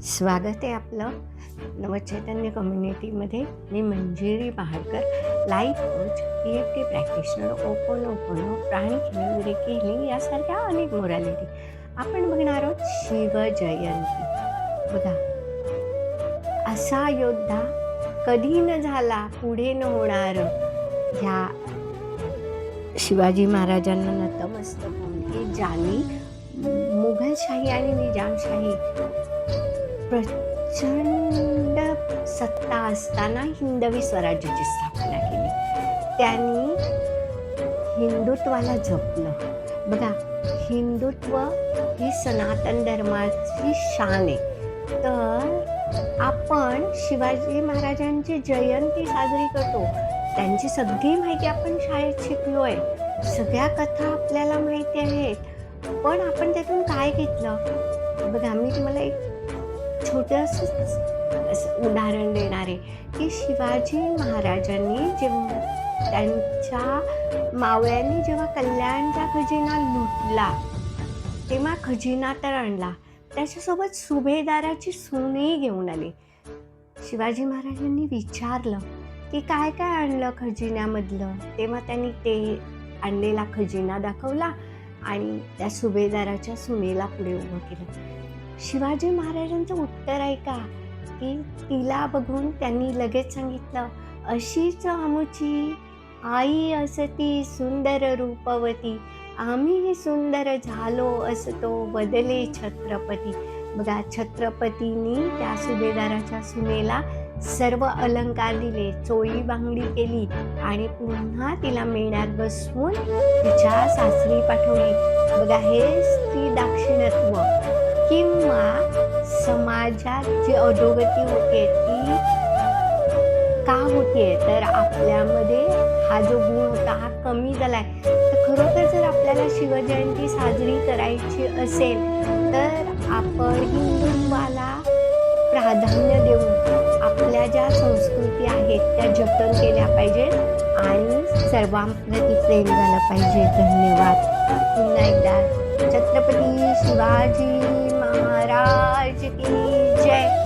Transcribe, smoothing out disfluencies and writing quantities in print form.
स्वागत आहे आपलं नवचैतन्य कम्युनिटीमध्ये. मी Manjiri Mahadkar, life coach, EFT practitioner, ho'oponopono, pranic healing यासारख्या अनेक मोरॅलिटी. आपण बघणार आहोत शिवजयंती. बघा, असा योद्धा कधी न झाला पुढे न होणार. ह्या शिवाजी महाराजांना नतमस्तक होऊन की ज्यांनी मुघलशाही आणि निजामशाही प्रचंड सत्ता असताना हिंदवी स्वराज्याची स्थापना केली. त्यांनी हिंदुत्वाला जपलं. बघा, हिंदुत्व ही सनातन धर्माची शान आहे. तर आपण शिवाजी महाराजांची जयंती साजरी करतो. त्यांची सगळी माहिती आपण शाळेत शिकलोय, सगळ्या कथा आपल्याला माहिती आहेत. पण आपण त्यातून काय घेतलं? बघा, मी तुम्हाला एक छोटंसं उदाहरण देणार आहे की शिवाजी महाराजांनी जेव्हा त्यांच्या मावळ्यांनी जेव्हा कल्याणचा खजिना लुटला तेव्हा खजिना तर आणला, त्याच्यासोबत सुभेदाराची सूनही घेऊन आली. शिवाजी महाराजांनी विचारलं की काय काय आणलं खजिन्यामधलं. तेव्हा त्यांनी ते आणलेला खजिना दाखवला आणि त्या सुभेदाराच्या सुनेला पुढे उभं केलं. शिवाजी महाराजांचं उत्तर ऐका की तिला बघून त्यांनी लगेच सांगितलं, अशीच आमुची आई असती सुंदर रूपवती, आम्ही सुंदर झालो असतो बदले छत्रपती. बघा, छत्रपतींनी त्या सुभेदाराच्या सुनेला सर्व अलंकार दिले, चोळी बांगडी केली आणि पुन्हा तिला मेण्यात बसवून तिच्या सासरी पाठवली. बघा, हे स्त्री दाक्षिणत्व किंवा समाजात जी अधोगती होते ती का होते, तर आपल्यामध्ये हा जो गुण होता हा कमी झालाय. तर खरोखर जर आपल्याला शिवजयंती साजरी करायची असेल तर आपण हिंदुत्वाला प्राधान्य देऊन आपल्या ज्या संस्कृती आहेत त्या जतन केल्या पाहिजेत आणि सर्वांप्रती प्रेम झालं पाहिजे. धन्यवाद. पुन्हा एकदा छत्रपती शिवाजी महाराज की जय.